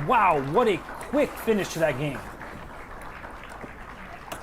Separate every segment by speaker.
Speaker 1: Wow, what a quick finish to that game.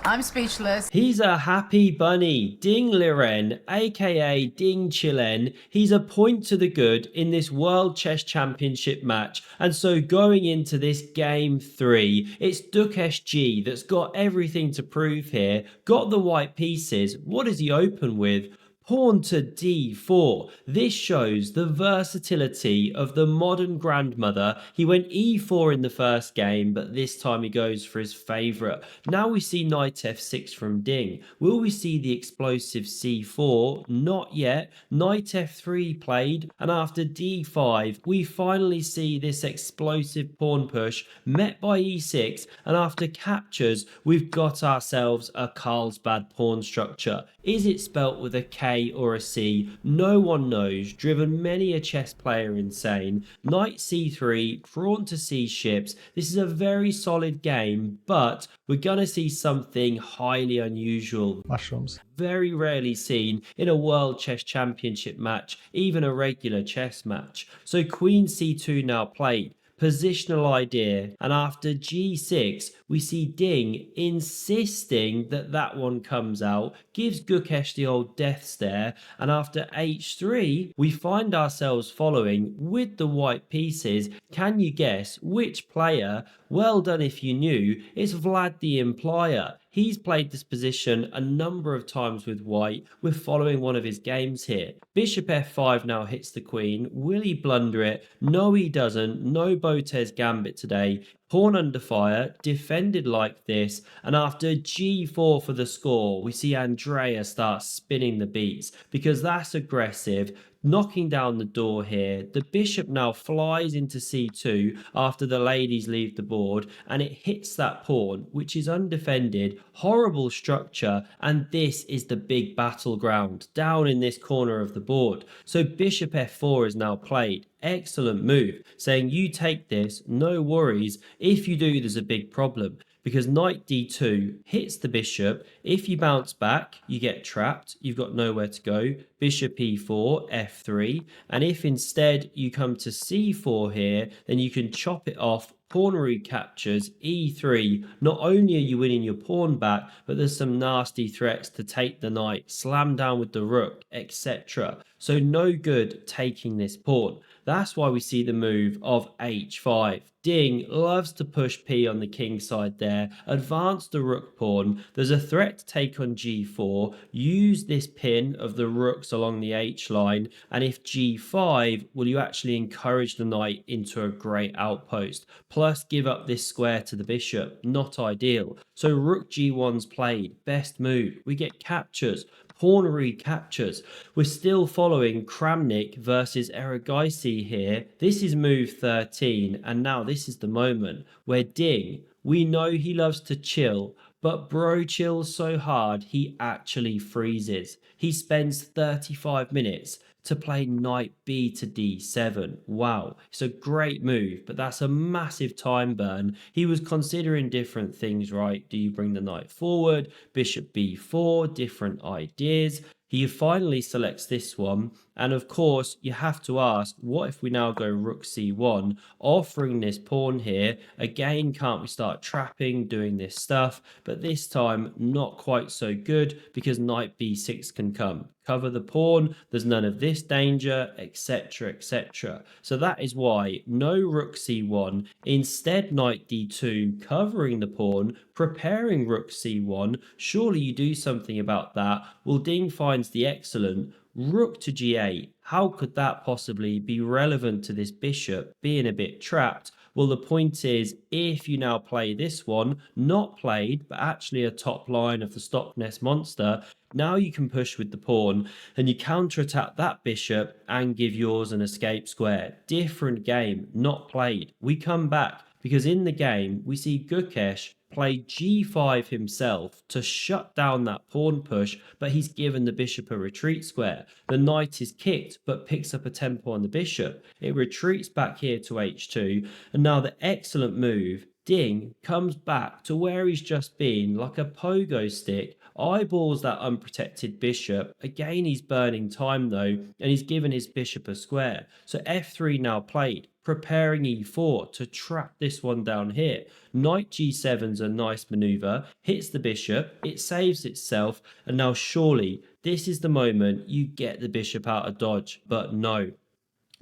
Speaker 2: I'm speechless.
Speaker 3: He's a happy bunny. Ding Liren, aka Ding Chilen. He's a point to the good in this World Chess Championship match. And so going into this game 3, it's Gukesh G that's got everything to prove here. Got the white pieces. What does he open with? Pawn to d4. This shows the versatility of the modern grandmother. He went e4 in the first game, but this time he goes for his favourite. Now we see knight f6 from Ding. Will we see the explosive c4? Not yet. Knight f3 played, and after d5, we finally see this explosive pawn push met by e6, and after captures, we've got ourselves a Carlsbad pawn structure. Is it spelt with a K or a C? No one knows. Driven many a chess player insane. Knight c3, pawn to c ships. This is a very solid game, but we're gonna see something highly unusual.
Speaker 4: Mushrooms.
Speaker 3: Very rarely seen in a World Chess Championship match, even a regular chess match. So Queen c2 now played. Positional idea, and after g6 we see Ding insisting that that one comes out, gives Gukesh the old death stare, and after h3 we find ourselves following with the white pieces. Can you guess which player? Well done if you knew. It's Vlad the Implier. He's played this position a number of times with white. We're following one of his games here. Bishop f5 now hits the queen. Will he blunder it? No, he doesn't. No Botez gambit today. Pawn under fire, defended like this, and after g4 for the score, we see Andrea start spinning the beats because that's aggressive. Knocking down the door here. The bishop now flies into c2 after the ladies leave the board, and it hits that pawn, which is undefended. Horrible structure, and this is the big battleground down in this corner of the board. So bishop f4 is now played. Excellent move, saying you take this, no worries. If you do, there's a big problem, because knight d2 hits the bishop. If you bounce back, you get trapped. You've got nowhere to go. Bishop e4, f3. And if instead you come to c4 here, then you can chop it off. Pawn recaptures, e3. Not only are you winning your pawn back, but there's some nasty threats to take the knight, slam down with the rook, etc. So no good taking this pawn. That's why we see the move of h5. Ding loves to push p on the king side there, advance the rook pawn. There's a threat to take on g4, use this pin of the rooks along the h line, and if g5, will you actually encourage the knight into a great outpost, plus give up this square to the bishop. Not ideal. So rook g1's played, best move. We get captures. Pawn recaptures. We're still following Kramnik versus Erigaisi here. This is move 13, and now this is the moment where Ding, we know he loves to chill, but bro chills so hard he actually freezes. He spends 35 minutes to play knight b to d7. Wow, it's a great move, but that's a massive time burn. He was considering different things, right? Do you bring the knight forward? Bishop b4, different ideas. He finally selects this one, and of course you have to ask, what if we now go rook c1, offering this pawn here? Again, can't we start trapping, doing this stuff? But this time not quite so good, because knight b6 can come. Cover the pawn, there's none of this danger, etc, etc. So that is why no rook c1, instead knight d2, covering the pawn, preparing rook c1. Surely you do something about that. Well, Ding finds the excellent rook to g8. How could that possibly be relevant to this bishop being a bit trapped? Well, the point is, if you now play this one, not played, but actually a top line of the Stockness monster, now you can push with the pawn and you counterattack that bishop and give yours an escape square. Different game, not played. We come back because in the game, we see Gukesh play g5 himself to shut down that pawn push, but he's given the bishop a retreat square. The knight is kicked, but picks up a tempo on the bishop. It retreats back here to h2, and now the excellent move, Ding comes back to where he's just been, like a pogo stick, eyeballs that unprotected bishop. Again, he's burning time though, and he's given his bishop a square. So f3 now played. preparing e4 to trap this one down here. Knight g7's a nice maneuver, hits the bishop, it saves itself, and now surely this is the moment you get the bishop out of dodge, but no.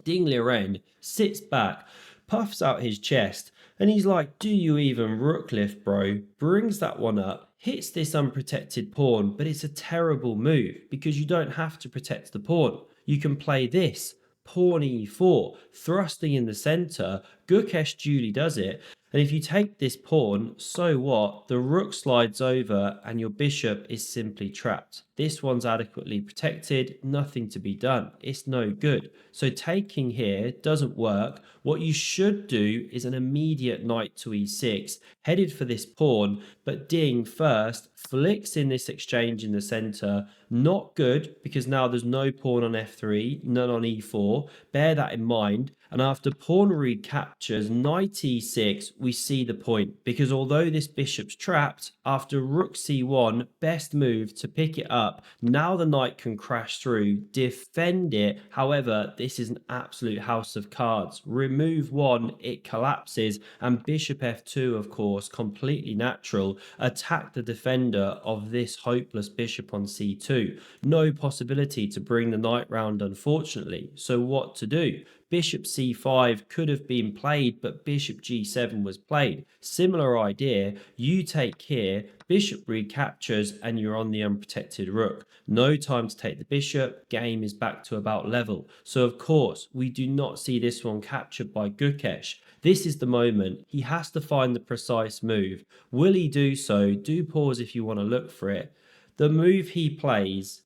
Speaker 3: Liren sits back, puffs out his chest, and he's like, do you even rook lift, bro? Brings that one up, hits this unprotected pawn, but it's a terrible move because you don't have to protect the pawn. You can play this, pawn e4, thrusting in the center. Gukesh duly does it. And if you take this pawn, so what? The rook slides over and your bishop is simply trapped. This one's adequately protected, nothing to be done. It's no good. So taking here doesn't work. What you should do is an immediate knight to e6, headed for this pawn, but Ding first flicks in this exchange in the center. Not good, because now there's no pawn on f3, none on e4. Bear that in mind. And after pawn recaptures knight e6, we see the point, because although this bishop's trapped, after rook c1, best move to pick it up. Now the knight can crash through, defend it. However, this is an absolute house of cards. Remove one, it collapses, and bishop f2, of course, completely natural. Attack the defender of this hopeless bishop on c2. No possibility to bring the knight round, unfortunately. So what to do? Bishop c5 could have been played, but bishop g7 was played. Similar idea, you take here, bishop recaptures, and you're on the unprotected rook. No time to take the bishop, game is back to about level. So of course, we do not see this one captured by Gukesh. This is the moment, he has to find the precise move. Will he do so? Do pause if you want to look for it. The move he plays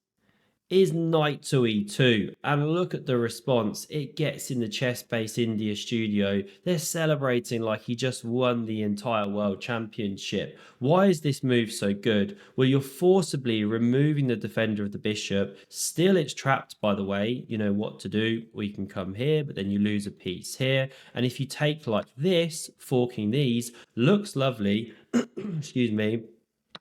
Speaker 3: is knight to e2, and look at the response it gets in the Chess Base India studio. They're celebrating like he just won the entire world championship. Why is this move so good? Well, you're forcibly removing the defender of the bishop. Still, it's trapped, by the way. You know what to do. We can come here, but then you lose a piece here. And if you take like this, forking these, looks lovely. Excuse me.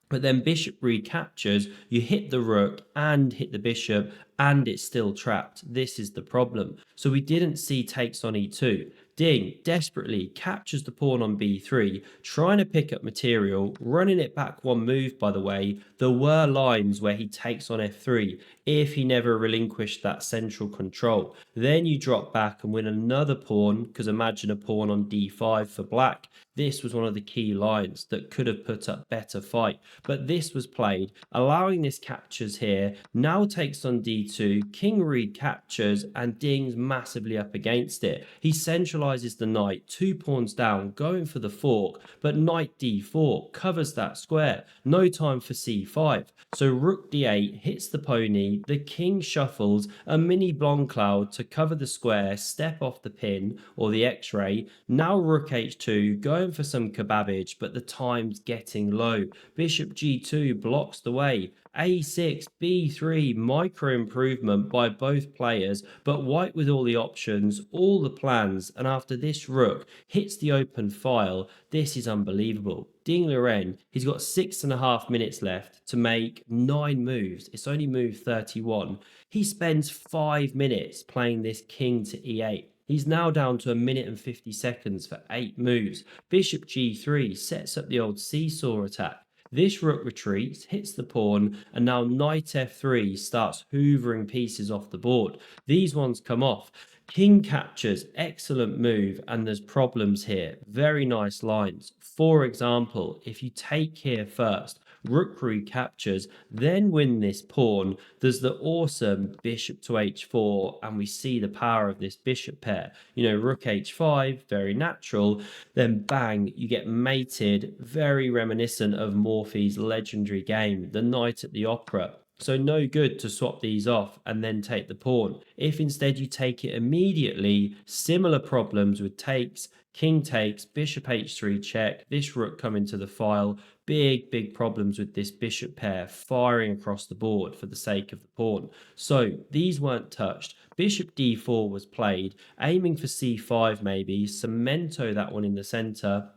Speaker 3: But then bishop recaptures, you hit the rook and hit the bishop, and it's still trapped. This is the problem. So we didn't see takes on e2. Ding desperately captures the pawn on b3, trying to pick up material, running it back one move, by the way. There were lines where he takes on f3 if he never relinquished that central control. Then you drop back and win another pawn, because imagine a pawn on d5 for black. This was one of the key lines that could have put up better fight, but this was played, allowing this captures here. Now takes on d2, king recaptures, and Ding's massively up against it. He centralizes the knight, 2 pawns down, going for the fork, but knight d4 covers that square. No time for c5, so rook d8 hits the pony, the king shuffles, a mini blonde cloud to cover the square, step off the pin or the x-ray. Now rook h2, going for some kebabage, but the time's getting low. Bishop g2 blocks the way. a6, b3, micro improvement by both players, but white with all the options, all the plans, and after this rook hits the open file, this is unbelievable. Ding Liren, he's got 6.5 minutes left to make 9 moves. It's only move 31. He spends 5 minutes playing this king to e8. He's now down to 1 minute and 50 seconds for 8 moves. Bishop g3 sets up the old seesaw attack. This rook retreats, hits the pawn, and now knight f3 starts hoovering pieces off the board. These ones come off. King captures, excellent move, and there's problems here. Very nice lines. For example, if you take here first, rook recaptures, then win this pawn, there's the awesome bishop to h4, and we see the power of this bishop pair. You know, rook h5, very natural, then bang, you get mated, very reminiscent of Morphy's legendary game, the Night at the Opera. So no good to swap these off and then take the pawn. If instead you take it immediately, similar problems with takes, king takes, bishop h3 check, this rook coming to the file, big problems with this bishop pair firing across the board for the sake of the pawn. So these weren't touched. Bishop d4 was played, aiming for c5 maybe, cemento that one in the center.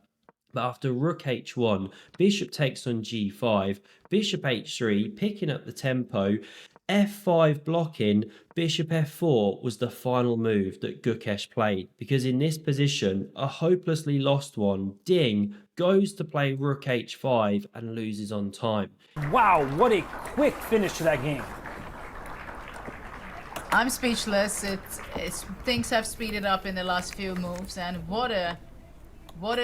Speaker 3: But after rook h1, bishop takes on g5, bishop h3, picking up the tempo. F5 blocking, bishop f4 was the final move that Gukesh played, because in this position, a hopelessly lost one, Ding, goes to play rook h5 and loses on time.
Speaker 1: Wow, what a quick finish to that game.
Speaker 2: I'm speechless. Things have speeded up in the last few moves, and what a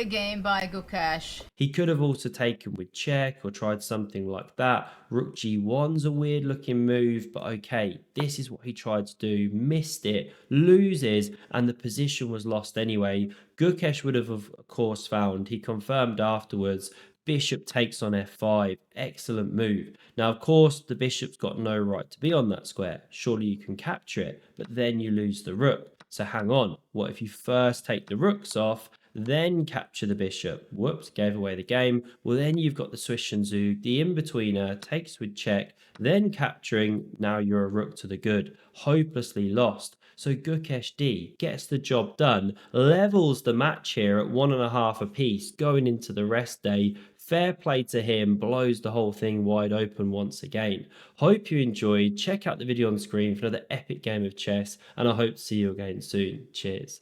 Speaker 2: game by Gukesh.
Speaker 3: He could have also taken with check or tried something like that. Rook g1's a weird looking move, but okay, this is what he tried to do, missed it, loses, and the position was lost anyway. Gukesh would have, of course, found, he confirmed afterwards, bishop takes on f5, excellent move. Now, of course, the bishop's got no right to be on that square. Surely you can capture it, but then you lose the rook. So hang on, what if you first take the rooks off, then capture the bishop? Whoops, gave away the game. Well, then you've got the swish and zug, the in-betweener takes with check, then capturing, now you're a rook to the good. Hopelessly lost. So Gukesh D gets the job done, levels the match here at 1.5 apiece, going into the rest day. Fair play to him, blows the whole thing wide open once again. Hope you enjoyed. Check out the video on screen for another epic game of chess, and I hope to see you again soon. Cheers.